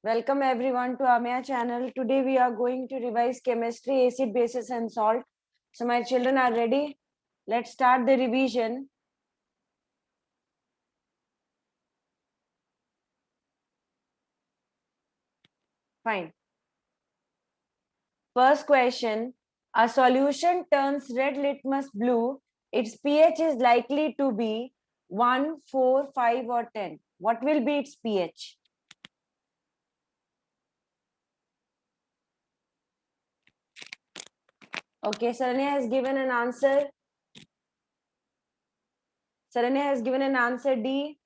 Welcome everyone to Amaya channel. Today we are going to revise chemistry, acid, bases and salt. So my children are ready. Let's start the revision. Fine. First question. A solution turns red litmus blue. Its pH is likely to be 1, 4, 5 or 10. What will be its pH? Okay, Saranya has given an answer. Saranya has given an answer D.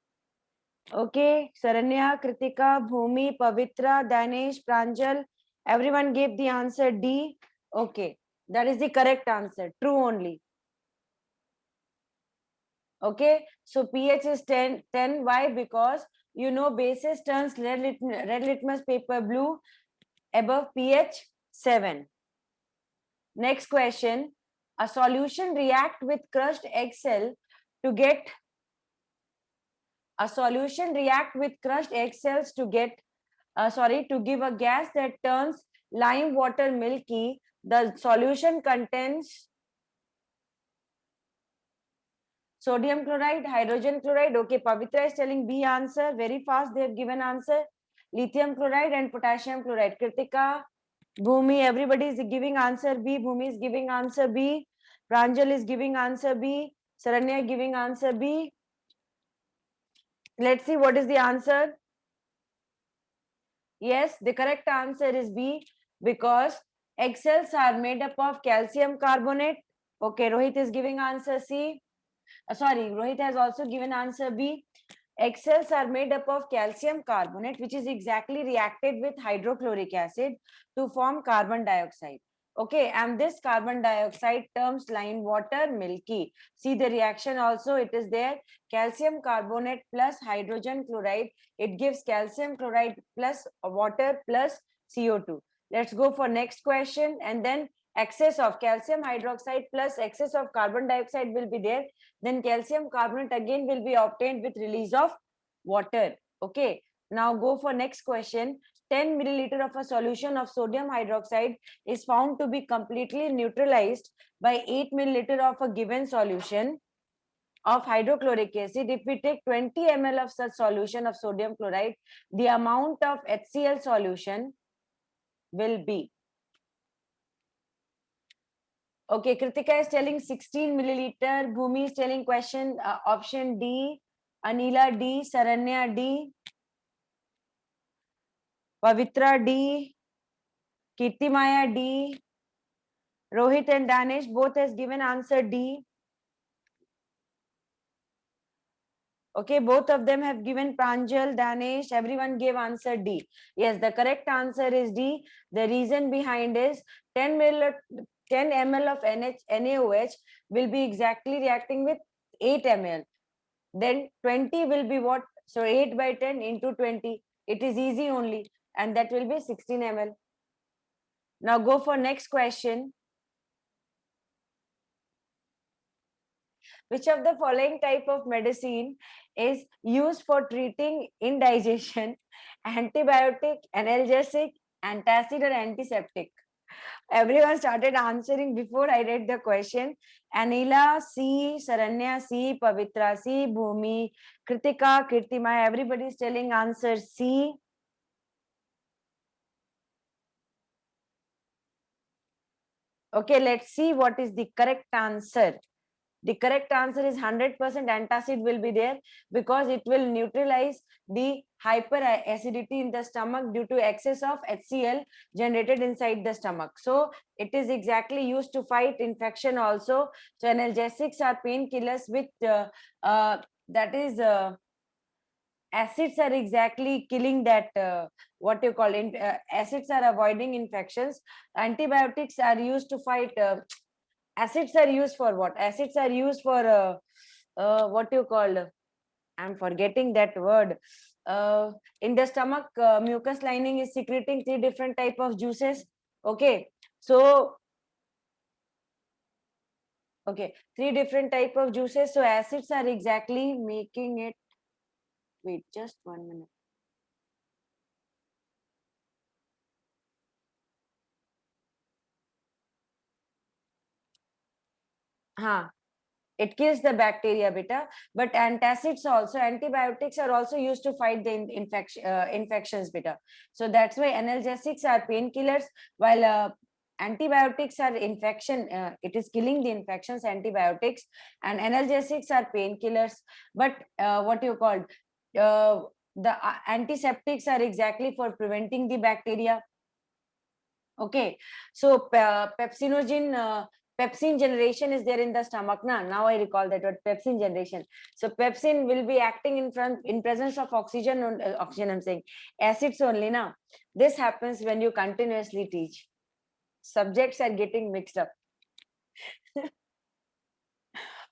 Okay, Saranya, Kritika, Bhumi, Pavitra, Danesh, Pranjal, everyone gave the answer D. Okay, that is the correct answer. True only. Okay, so pH is 10. Why? Because you know bases turns red litmus paper blue above pH 7. Next question. A solution react with crushed egg cell to get egg cells to get to give a gas that turns lime water milky. The solution contains sodium chloride, hydrogen chloride. Okay, Pavitra is telling B answer. Very fast, they have given answer. Lithium chloride and potassium chloride. Kritika, Bhumi, everybody is giving answer B. Bhumi is giving answer B. Pranjal is giving answer B. Saranya giving answer B. Let's see what is the answer. Yes, the correct answer is B, because egg cells are made up of calcium carbonate. Okay, Rohit is giving answer C. Sorry, Rohit has also given answer B. Egg cells are made up of calcium carbonate, which is exactly reacted with hydrochloric acid to form carbon dioxide. Okay, and this carbon dioxide terms lime water milky. See the reaction also, it is there. Calcium carbonate plus hydrogen chloride, it gives calcium chloride plus water plus CO2. Let's go for next question. And then excess of calcium hydroxide plus excess of carbon dioxide will be there. Then calcium carbonate again will be obtained with release of water. Okay, now go for next question. 10 milliliter of a solution of sodium hydroxide is found to be completely neutralized by 8 milliliter of a given solution of hydrochloric acid. If we take 20 ml of such solution of sodium chloride, the amount of HCl solution will be. Okay, Kritika is telling 16 milliliter. Bhumi is telling question option D. Anila D. Saranya D. Pavitra D. Kirtimaya D. Rohit and Danish both has given answer D. Okay, both of them have given. Pranjal, Danish, everyone gave answer D. Yes, the correct answer is D. The reason behind is 10 ml of NaOH will be exactly reacting with 8 ml. Then 20 will be what? So 8 by 10 into 20. It is easy only. And that will be 16 ml. Now go for next question. Which of the following type of medicine is used for treating indigestion? Antibiotic, analgesic, antacid or antiseptic? Everyone started answering before I read the question. Anila C, Saranya C, Pavitra C, Bhumi, Kritika, Kirtima, everybody is telling answer C. Okay, let's see what is the correct answer. The correct answer is 100% antacid will be there, because it will neutralize the hyperacidity in the stomach due to excess of HCl generated inside the stomach. So it is exactly used to fight infection also. So analgesics are painkillers with that is acids are exactly killing that what you call acids are avoiding infections. Antibiotics are used to fight acids are used for what? Acids are used for what you call, I'm forgetting that word. In the stomach, mucus lining is secreting 3 different type of juices. Okay, so 3 different type of juices. So acids are exactly making it. Wait, just 1 minute. हाँ, it kills the bacteria beta, but antacids also, antibiotics are also used to fight the infections beta. So that's why analgesics are painkillers, while antibiotics are infection, it is killing the infections, antibiotics, and analgesics are painkillers. But what you called, the antiseptics are exactly for preventing the bacteria. Okay, so pepsinogen, pepsin generation is there in the stomach. Now I recall that word, pepsin generation. So pepsin will be acting in presence of oxygen. Oxygen, I'm saying acids only. Now this happens when you continuously teach. Subjects are getting mixed up.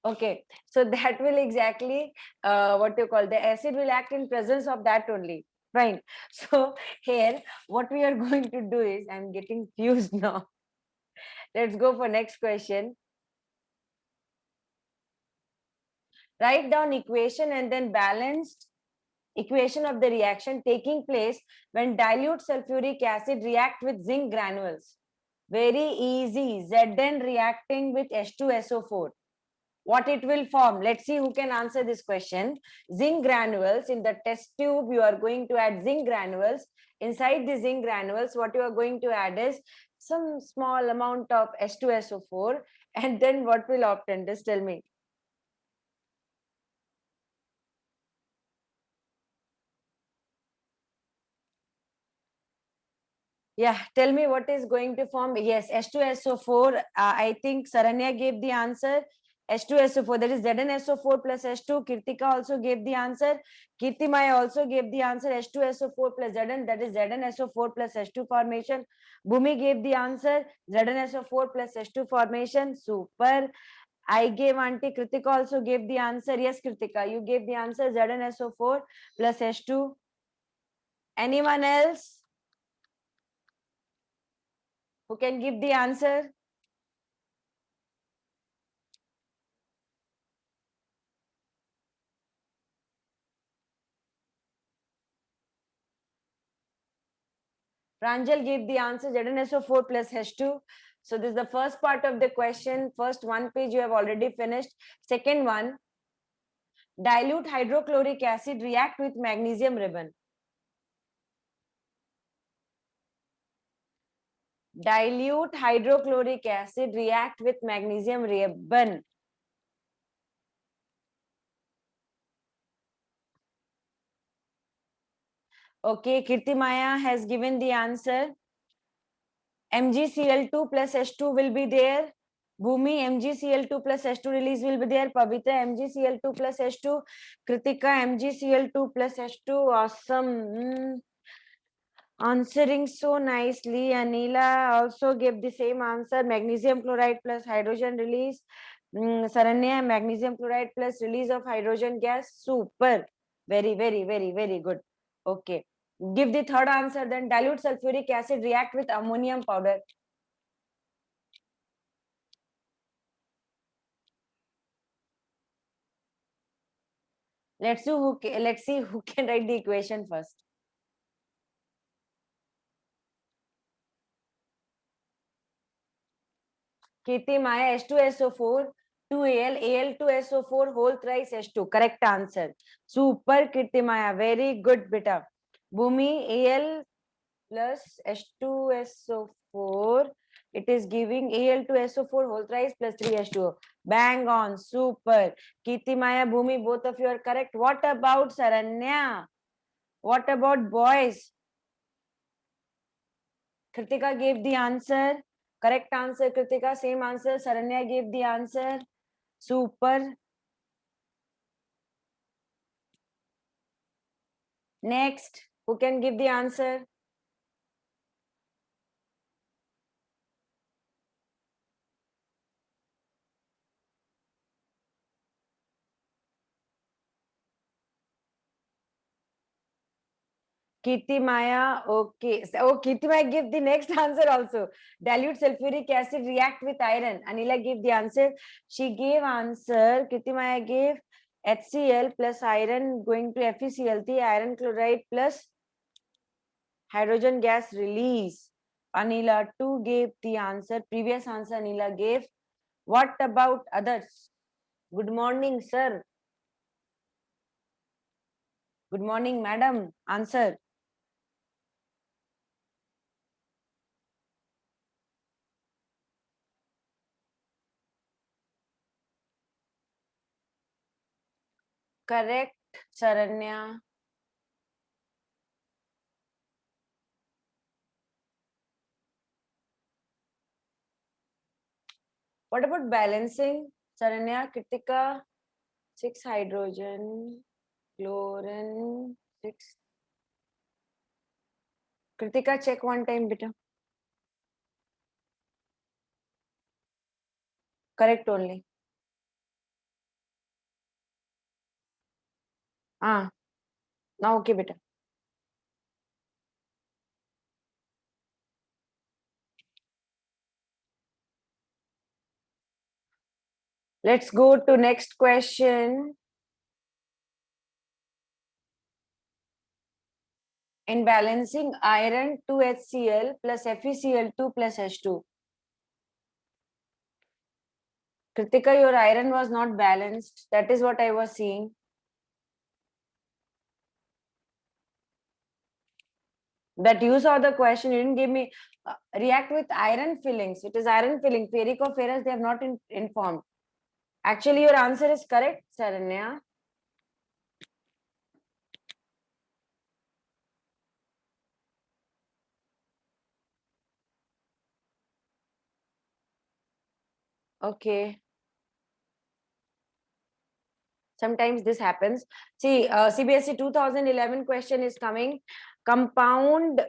Okay, so that will exactly what you call, the acid will act in presence of that only. Fine. So here, what we are going to do is, I'm getting fused now. Let's go for next question. Write down equation and then balanced equation of the reaction taking place when dilute sulfuric acid react with zinc granules. Very easy. Zn reacting with H2SO4. What it will form? Let's see who can answer this question. Zinc granules in the test tube. You are going to add zinc granules. Inside the zinc granules, what you are going to add is some small amount of H2SO4. And then what will obtain? Just tell me. Yeah, tell me what is going to form. Yes, H2SO4. I think Saranya gave the answer. H2SO4, that is ZnSO4 plus H2. Kirtika also gave the answer. Kirtimaya also gave the answer. H2SO4 plus Zn, that is ZnSO4 plus H2 formation. Bhumi gave the answer. ZnSO4 plus H2 formation. Super. I gave Auntie. Kritika also gave the answer. Yes, Kritika, you gave the answer. ZnSO4 plus H2. Anyone else who can give the answer? Pranjal gave the answer ZnSO4 plus H2. So this is the first part of the question. First one page you have already finished. Second one, dilute hydrochloric acid react with magnesium ribbon. Dilute hydrochloric acid react with magnesium ribbon. Okay, Kirti Maya has given the answer. MgCl2 plus H2 will be there. Bhumi, MgCl2 plus H2 release will be there. Pavitra, MgCl2 plus H2. Kritika, MgCl2 plus H2. Awesome. Answering so nicely. Anila also gave the same answer. Magnesium chloride plus hydrogen release. Saranya, magnesium chloride plus release of hydrogen gas. Super. Very, very, very, very good. Okay. Give the third answer then. Dilute sulfuric acid react with ammonium powder. Let's see who can write the equation first. Kirti Maya, H2SO4, 2Al, Al2SO4 whole thrice H2. Correct answer. Super Kirti Maya. Very good beta. Bhumi, Al plus H2SO4. It is giving Al2SO4 whole thrice plus 3H2O. Bang on. Super. Kirti Maya, Bhumi, both of you are correct. What about Saranya? What about boys? Kritika gave the answer. Correct answer, Kritika. Same answer. Saranya gave the answer. Super. Next, who can give the answer? Kirti Maya. Okay. Oh, Kirti Maya give the next answer also. Dilute sulfuric acid react with iron. Anila gave the answer. She gave answer. Kirti Maya gave HCl plus iron going to FeCl3, iron chloride plus hydrogen gas release. Anila 2 gave the answer. Previous answer Anila gave. What about others? Good morning, sir. Good morning, madam. Answer. Correct, Saranya. What about balancing? Saranya, Kritika, 6 hydrogen, chlorine, 6. Kritika, check one time, beta. Correct only. Ah, now okay, beta. Let's go to next question. In balancing iron 2HCl plus FeCl2 plus H2. Kritika, your iron was not balanced. That is what I was seeing. That you saw the question, you didn't give me react with iron fillings. It is iron filling. Ferric or ferrous, they have not informed. Actually, your answer is correct, Saranya. Okay. Sometimes this happens. See, CBSE 2011 question is coming. Compound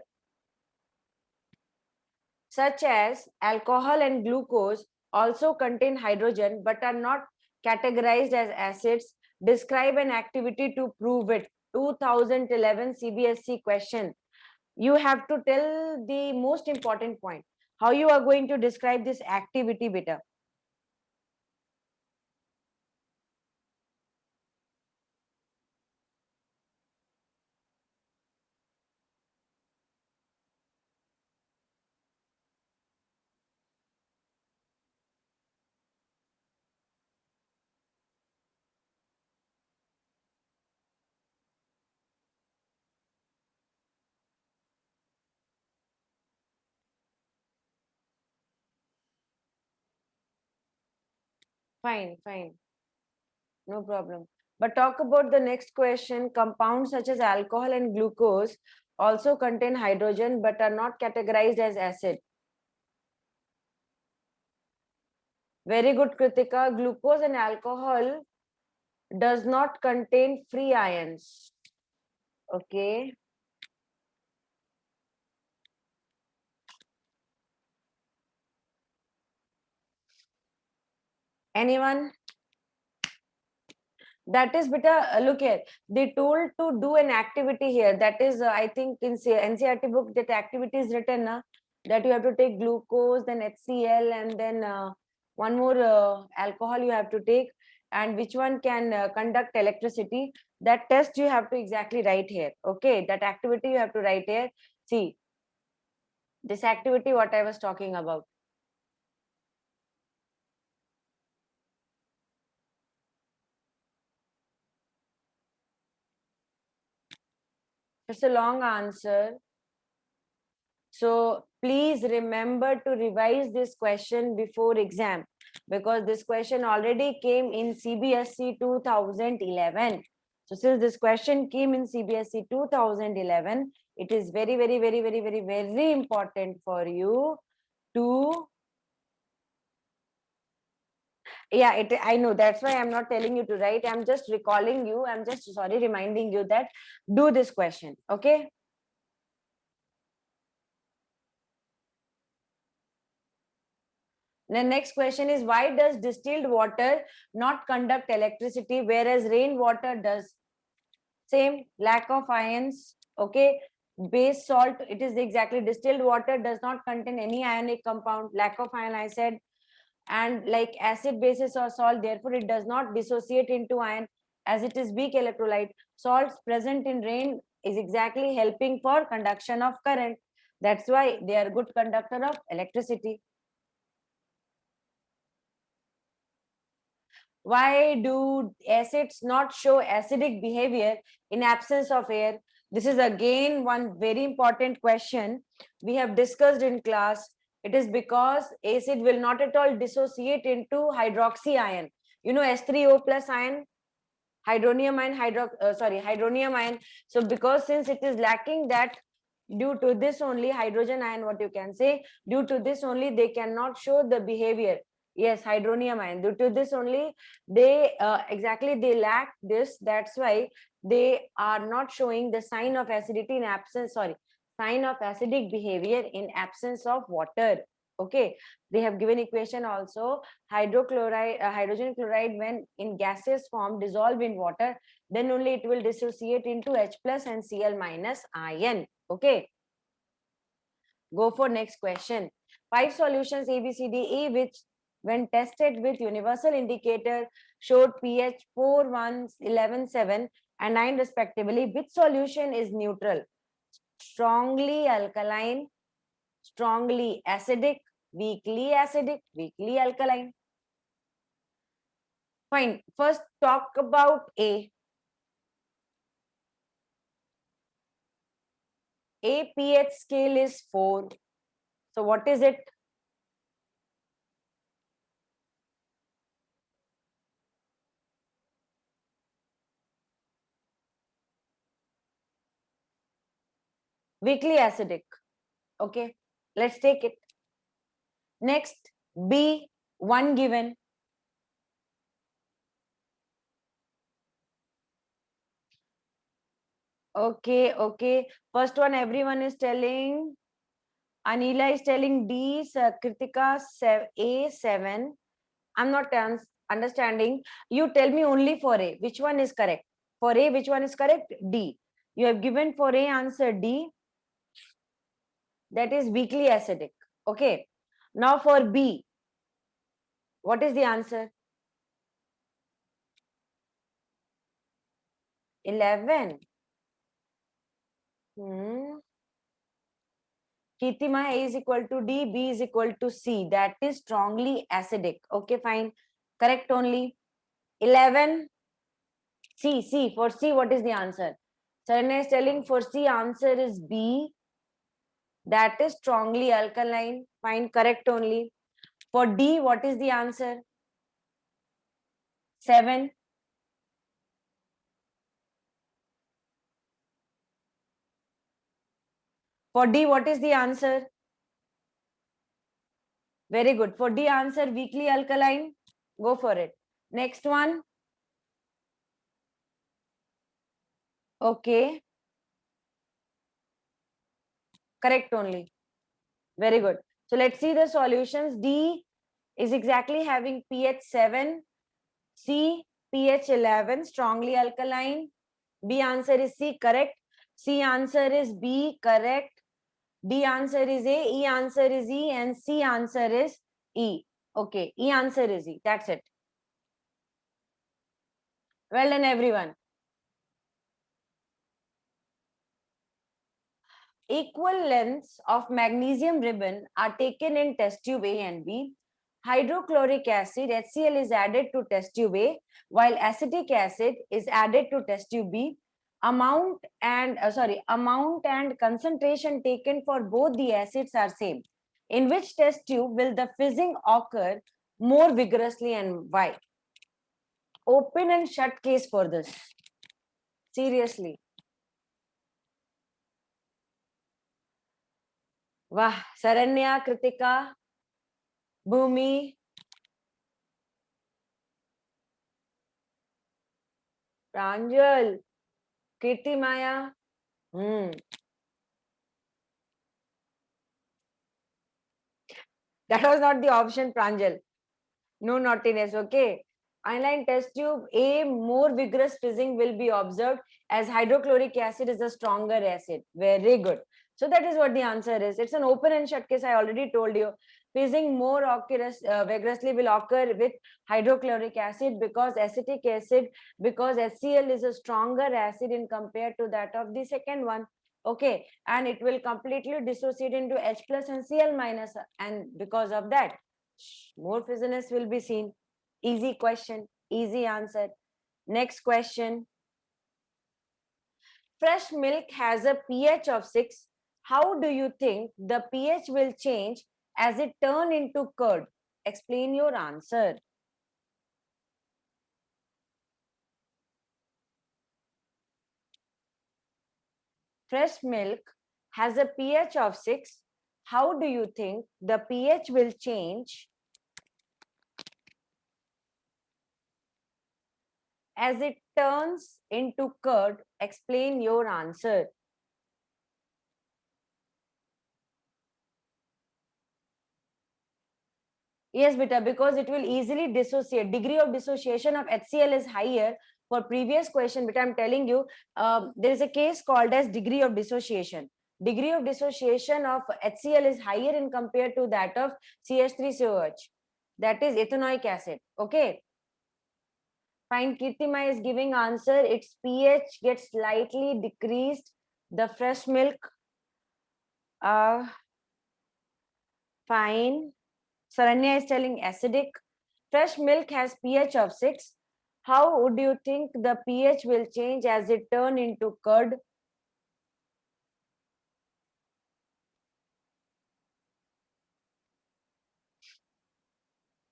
such as alcohol and glucose also contain hydrogen but are not categorized as acids. Describe an activity to prove it. 2011 CBSE question. You have to tell the most important point. How you are going to describe this activity, beta? Fine, fine. No problem. But talk about the next question. Compounds such as alcohol and glucose also contain hydrogen but are not categorized as acid. Very good, Kritika. Glucose and alcohol does not contain free ions. Okay. Anyone? That is beta. Look here. They told to do an activity here. That is, I think in NCERT book that activity is written that you have to take glucose, then HCl, and then one more alcohol you have to take, and which one can conduct electricity. That test you have to exactly write here. Okay, that activity you have to write here. See, this activity what I was talking about. It's a long answer. So please remember to revise this question before exam because this question already came in CBSE 2011. So since this question came in CBSE 2011, it is very, very, very, very, very, very important for you to, yeah, I know, that's why I'm not telling you to write. I'm just recalling you. I'm just, sorry, reminding you that do this question. Okay. The next question is, why does distilled water not conduct electricity whereas rainwater does? Same, lack of ions. Okay. Base salt, it is exactly distilled water does not contain any ionic compound. Lack of ion, I said. And like acid, bases, or salt, therefore it does not dissociate into ion as it is weak electrolyte. Salts present in rain is exactly helping for conduction of current. That's why they are good conductor of electricity. Why do acids not show acidic behavior in absence of air? This is again one very important question we have discussed in class. It is because acid will not at all dissociate into hydroxy ion. You know H3O plus ion, hydronium ion, hydronium ion. So because since it is lacking that, due to this only hydrogen ion, what you can say, due to this only they cannot show the behavior. Yes, hydronium ion, due to this only they exactly they lack this, that's why they are not showing the sign of acidity in absence, sign of acidic behavior in absence of water. Okay, they have given equation also. Hydrochloride, hydrogen chloride, when in gaseous form dissolve in water, then only it will dissociate into H plus and Cl minus ion. Okay, go for next question. 5 solutions A, B, C, D, E, which when tested with universal indicator showed pH 4, 1, 11, 7 and 9 respectively. Which solution is neutral? Strongly alkaline, strongly acidic, weakly acidic, weakly alkaline. Fine. First, talk about A. A pH scale is 4. So, what is it? Weakly acidic. Okay. Let's take it. Next, B, 1 given. Okay, okay. First one, everyone is telling. Anila is telling D, Kritika A7. I'm not understanding. You tell me only for A. Which one is correct? For A, which one is correct? D. You have given for A answer D. That is weakly acidic. Okay. Now for B, what is the answer? 11. Kitima, A is equal to D, B is equal to C. That is strongly acidic. Okay, fine. Correct only. 11. C. For C, what is the answer? Saranya is telling for C, answer is B. That is strongly alkaline. Fine, correct only. For D, what is the answer? 7. For D, what is the answer? Very good. For D answer, weakly alkaline. Go for it. Next one. Okay. Correct only. Very good. So let's see the solutions. D is exactly having pH 7. C, pH 11, strongly alkaline. B answer is C, correct. C answer is B, correct. D answer is A, E answer is E, and C answer is E. Okay, E answer is E. That's it. Well done, everyone. Equal lengths of magnesium ribbon are taken in test tube A and B. Hydrochloric acid, HCl, is added to test tube A, while acetic acid is added to test tube B. Amount and concentration taken for both the acids are same. In which test tube will the fizzing occur more vigorously and why? Open and shut case for this. Seriously. Wow. Saranya, Kritika, Bhumi, Pranjal, Kirti Maya. That was not the option, Pranjal. No naughtiness, okay? Aniline test tube A, more vigorous fizzing will be observed as hydrochloric acid is a stronger acid. Very good. So that is what the answer is. It's an open and shut case. I already told you. Fizzing more vigorously will occur with hydrochloric acid because acetic acid, because HCl is a stronger acid in compared to that of the second one. Okay, and it will completely dissociate into H plus and Cl minus, and because of that more fissiness will be seen. Easy question. Easy answer. Next question. Fresh milk has a pH of 6. How do you think the pH will change as it turn into curd? Explain your answer. Fresh milk has a pH of 6. How do you think the pH will change as it turns into curd? Explain your answer. Yes, beta, because it will easily dissociate. Degree of dissociation of HCl is higher. For previous question, beta, I'm telling you, there is a case called as degree of dissociation. Degree of dissociation of HCl is higher in compared to that of CH3COH. That is ethanoic acid. Okay. Fine. Kirtima is giving answer. Its pH gets slightly decreased. The fresh milk. Fine. Saranya is telling acidic. Fresh milk has pH of 6. How would you think the pH will change as it turn into curd?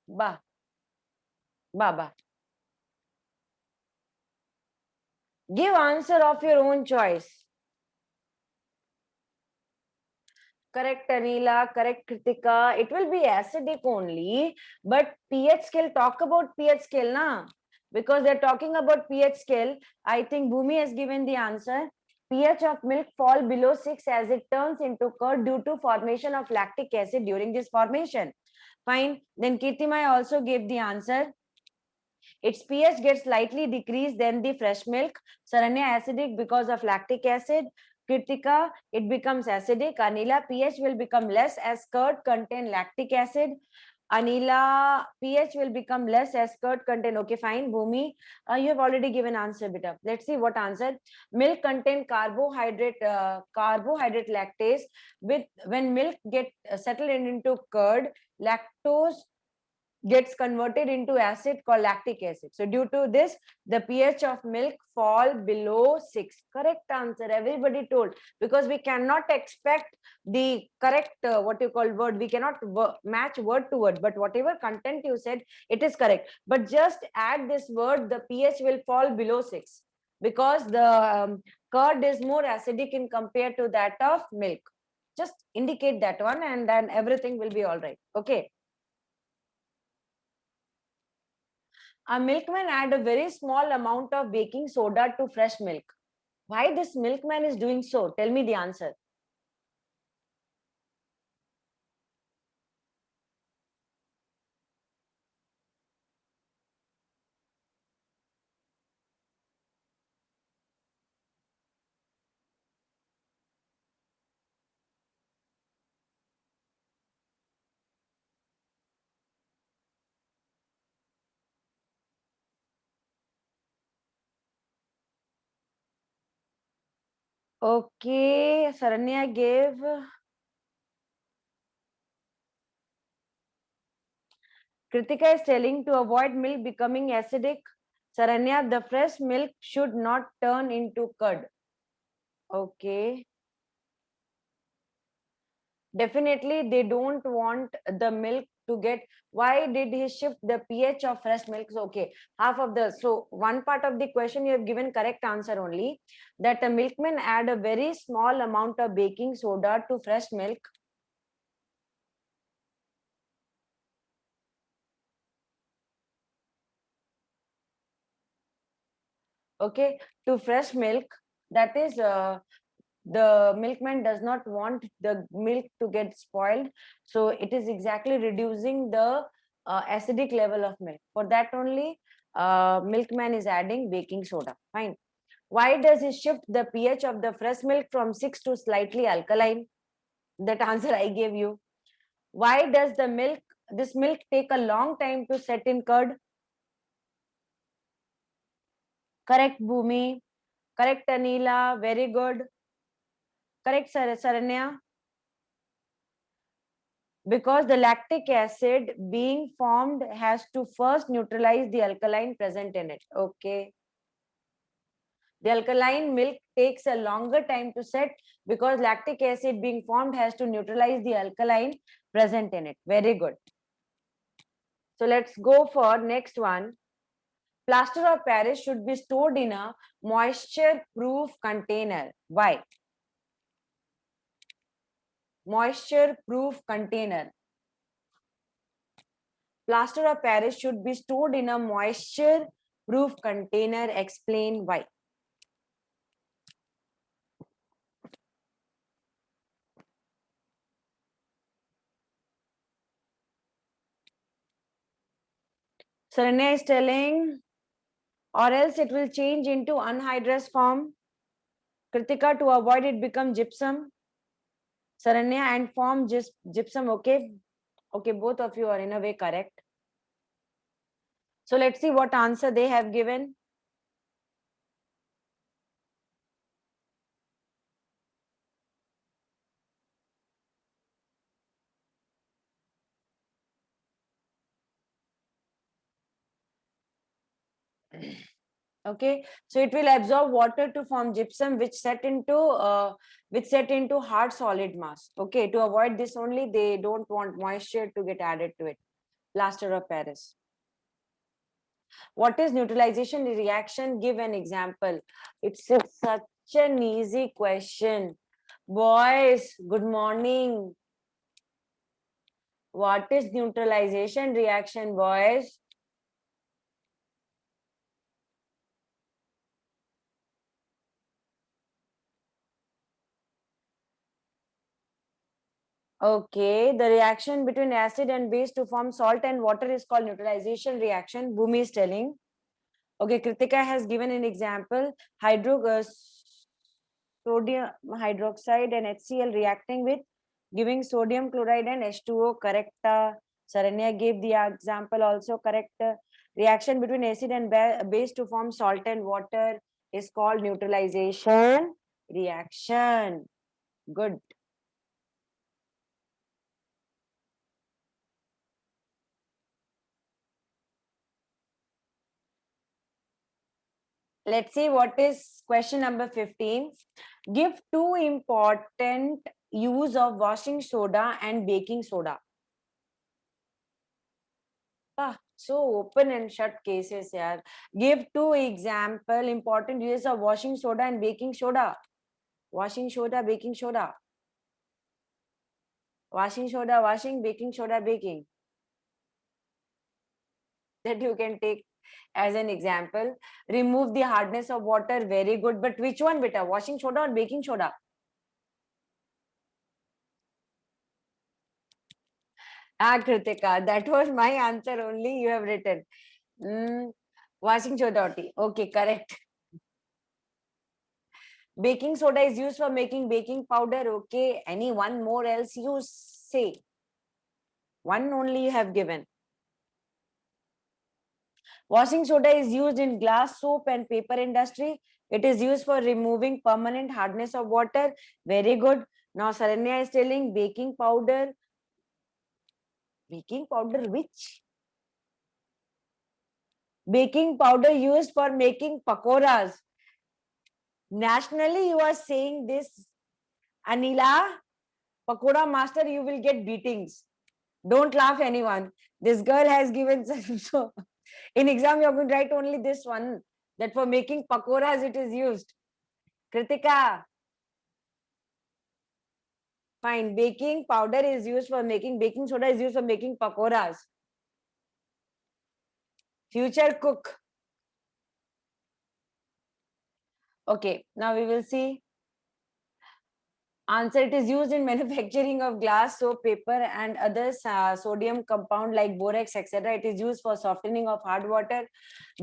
Ba. Baba. Give answer of your own choice. Correct, Anila. Correct, Kritika. It will be acidic only. But pH scale, talk about pH scale, na? Because they're talking about pH scale. I think Bhumi has given the answer. pH of milk fall below 6 as it turns into curd due to formation of lactic acid during this formation. Fine. Then Kirtimai also gave the answer. Its pH gets slightly decreased than the fresh milk. Saranya acidic because of lactic acid. Kritika, it becomes acidic. Anila, pH will become less as curd contain lactic acid. Anila, pH will become less as curd contain. Okay, fine. Bhumi, you have already given answer, beta. Let's see what answer. Milk contain carbohydrate lactase. With when milk get settled into curd, lactose gets converted into acid called lactic acid. So due to this, the pH of milk fall below 6. Correct answer. Everybody told, because we cannot expect the correct what you call word. We cannot match word to word, but whatever content you said, it is correct. But just add this word, the pH will fall below 6 because the curd is more acidic in compared to that of milk. Just indicate that one and then everything will be all right. Okay. A milkman add a very small amount of baking soda to fresh milk. Why this milkman is doing so? Tell me the answer. Okay, Saranya gave. Kritika is telling to avoid milk becoming acidic. Saranya, the fresh milk should not turn into curd. Okay. Definitely, they don't want the milk to get. Why did he shift the pH of fresh milk? So, okay, half of the. So, one part of the question you have given correct answer only, that a milkman add a very small amount of baking soda to fresh milk. Okay, to fresh milk. That is, the milkman does not want the milk to get spoiled, so it is exactly reducing the acidic level of milk. For that only, milkman is adding baking soda. Fine. Why does he shift the pH of the fresh milk from 6 to slightly alkaline? That answer I gave you. Why does this milk take a long time to set in curd? Correct, Bhumi. Correct, Anila. Very good. Correct, Saranya. Because the lactic acid being formed has to first neutralize the alkaline present in it. Okay. The alkaline milk takes a longer time to set because lactic acid being formed has to neutralize the alkaline present in it. Very good. So let's go for next one. Plaster of Paris should be stored in a moisture-proof container. Why? Moisture-proof container. Plaster of Paris should be stored in a moisture-proof container. Explain why. Saranya is telling, or else it will change into anhydrous form. Kritika, to avoid it become gypsum. Saranya, and form gypsum. Okay. Okay, both of you are in a way correct. So let's see what answer they have given. Okay, so it will absorb water to form gypsum, which set into hard solid mass. Okay, to avoid this only, they don't want moisture to get added to it. Plaster of Paris. What is neutralization reaction? Give an example. It's such an easy question. Boys, good morning. What is neutralization reaction, boys? Okay, the reaction between acid and base to form salt and water is called neutralization reaction. Bhumi is telling. Okay, Kritika has given an example. Sodium hydroxide and HCl reacting with giving sodium chloride and H2O. Correct. Saranya gave the example also correct. Reaction between acid and base to form salt and water is called neutralization reaction. Good. Let's see what is question number 15. Give two important use of washing soda and baking soda. So open and shut cases here. Give two example important uses of washing soda and baking soda. Washing soda, baking soda. Washing soda, washing, baking soda, baking. That you can take as an example. Remove the hardness of water. Very good. But which one, beta? Washing soda or baking soda? Kritika, that was my answer only. You have written. Washing soda. Okay, correct. Baking soda is used for making baking powder. Okay, any one more else you say? One only you have given. Washing soda is used in glass, soap and paper industry. It is used for removing permanent hardness of water. Very good. Now Saranya is telling baking powder. Baking powder which? Baking powder used for making pakoras. Nationally you are saying this, Anila. Pakoda master, you will get beatings. Don't laugh anyone. This girl has given so in exam you're going to write only this one, that for making pakoras it is used. Kritika, fine. Baking powder is used for making, baking soda is used for making pakoras. Future cook. Okay, now we will see. Answer, it is used in manufacturing of glass, soap, paper and other sodium compound like borax, etc. It is used for softening of hard water.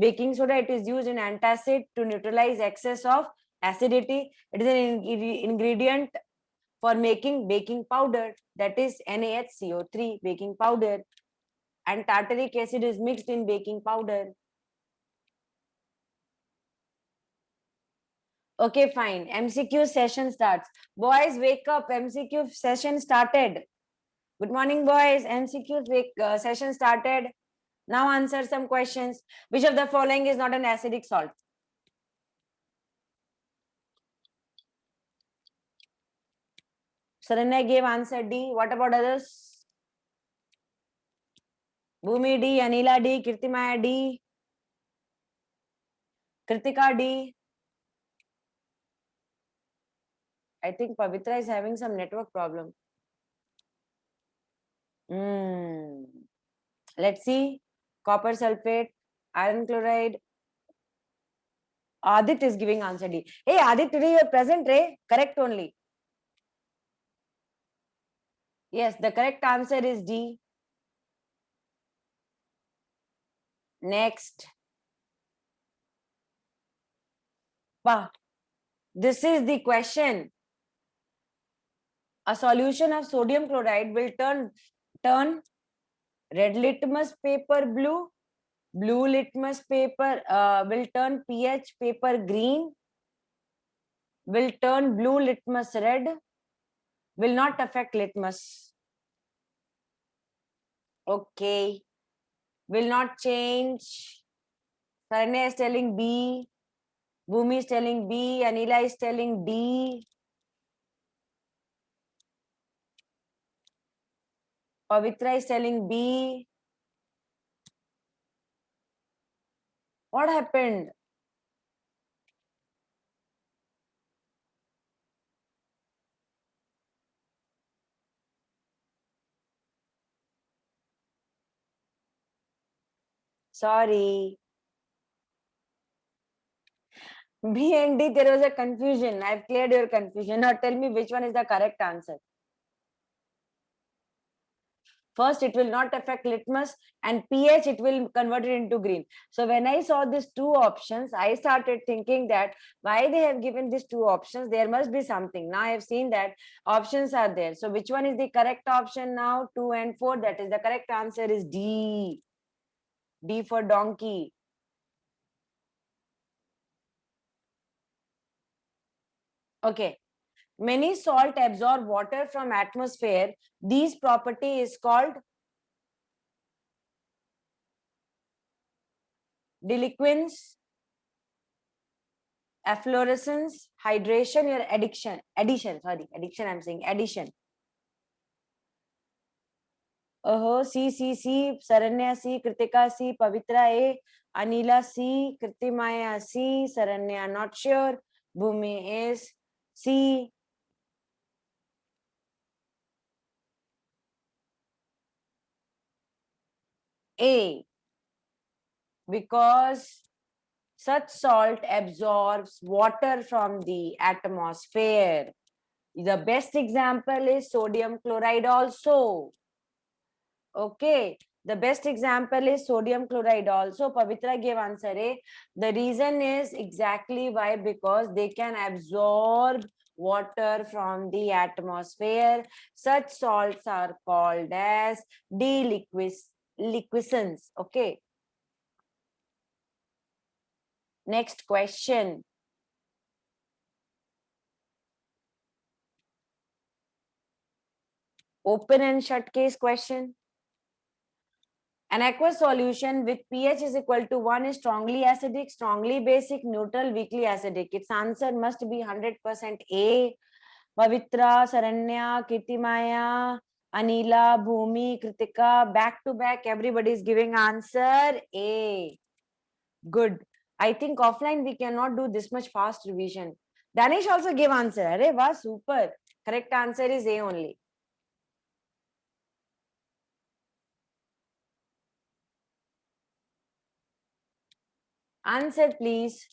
Baking soda, it is used in antacid to neutralize excess of acidity. It is an ingredient for making baking powder, that is NaHCO3, baking powder. And tartaric acid is mixed in baking powder. Okay, fine. MCQ session starts. Boys, wake up. MCQ session started. Good morning, boys. MCQ week session started. Now answer some questions. Which of the following is not an acidic salt? Saranya gave answer D. What about others? Bhumi D, Anila D, Kirtimaya D, Kritika D. I think Pavitra is having some network problem. Let's see. Copper sulfate, iron chloride. Adit is giving answer D. Hey, Adit, today you are present, Ray? Correct only. Yes, the correct answer is D. Next. Wow. This is the question. A solution of sodium chloride will turn red litmus paper blue. Blue litmus paper will turn pH paper green. Will turn blue litmus red. Will not affect litmus. Okay. Will not change. Saranya is telling B. Bhumi is telling B. Anila is telling D. Pavitra is telling B. What happened? Sorry. B and D, there was a confusion. I've cleared your confusion. Now tell me which one is the correct answer. First, it will not affect litmus, and pH, it will convert it into green. So when I saw these two options, I started thinking that why they have given these two options, there must be something. Now I have seen that options are there. So which one is the correct option now? 2 and 4. That is the correct answer is D. D for donkey. Okay. Many salt absorb water from atmosphere. This property is called deliquescence, efflorescence, hydration, or addition. Sorry, addiction. I'm saying addition. C, Saranya C, Kritika C, Pavitra A, Anila C, Kritimaya C, Saranya not sure, Bhumi is C. A, because such salt absorbs water from the atmosphere. The best example is sodium chloride also. Okay, the best example is sodium chloride also. Pavitra gave answer A. The reason is exactly why, because they can absorb water from the atmosphere. Such salts are called as deliquescence. Okay. Next question. Open and shut case question. An aqueous solution with pH is equal to 1 is strongly acidic, strongly basic, neutral, weakly acidic. Its answer must be 100% A. Pavitra, Saranya, Kirtimaya, Anila, Bhumi, Kritika, back to back, everybody is giving answer A. Good. I think offline we cannot do this much fast revision. Danish also gave answer. Arey, wow, super. Correct answer is A only. Answer, please.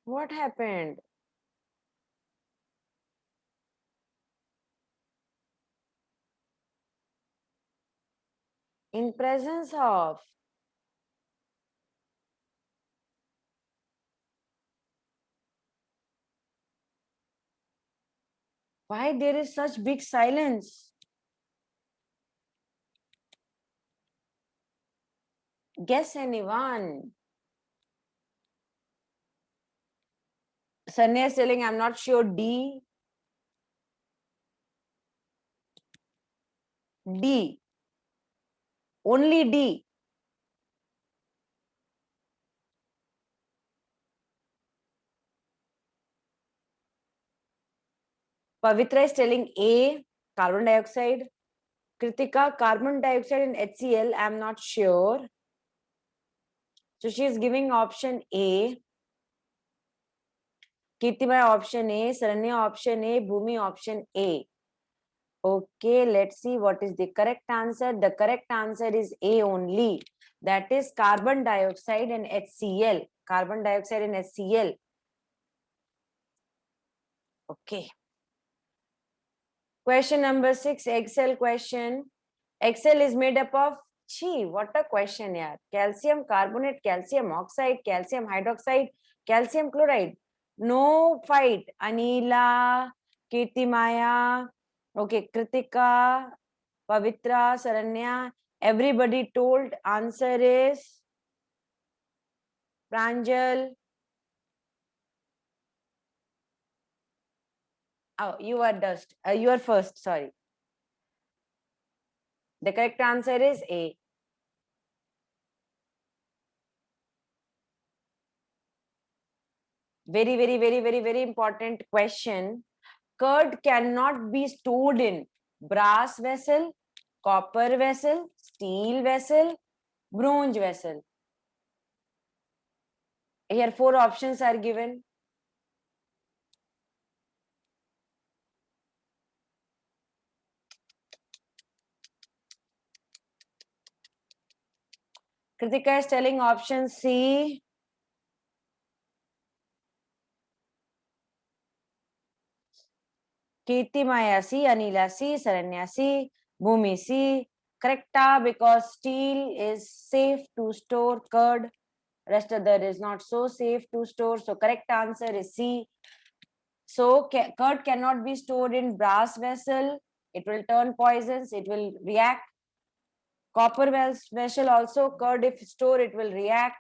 What happened? In presence of Why there is such big silence? Guess anyone? Sanya is telling I'm not sure. D. D. Only D. Pavitra is telling A. Carbon dioxide. Kritika, carbon dioxide and HCl. I'm not sure. So she is giving option A. Kirtimaya option A. Saranya option A. Bhumi option A. Okay, let's see what is the correct answer. The correct answer is A only. That is carbon dioxide and HCl. Carbon dioxide and HCl. Okay. Question number 6, Excel question. Excel is made up of, gee, what a question, yaar. Calcium carbonate, calcium oxide, calcium hydroxide, calcium chloride. No fight. Anila, Kirtimaya, okay, Kritika, Pavitra, Saranya, everybody told answer is Pranjal. Oh, you are dust. You are first, sorry. The correct answer is A. Very important question. Curd cannot be stored in brass vessel, copper vessel, steel vessel, bronze vessel. Here 4 options are given. Kritika is telling option C. Kirtimaya C, Anila C, Saranya C, Bhumi C. Correcta, because steel is safe to store curd. Rest other is not so safe to store. So correct answer is C. So curd cannot be stored in brass vessel. It will turn poisons. It will react. Copper vessel also, curd if stored, it will react.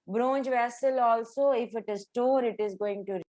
Bronze vessel also, if it is stored, it is going to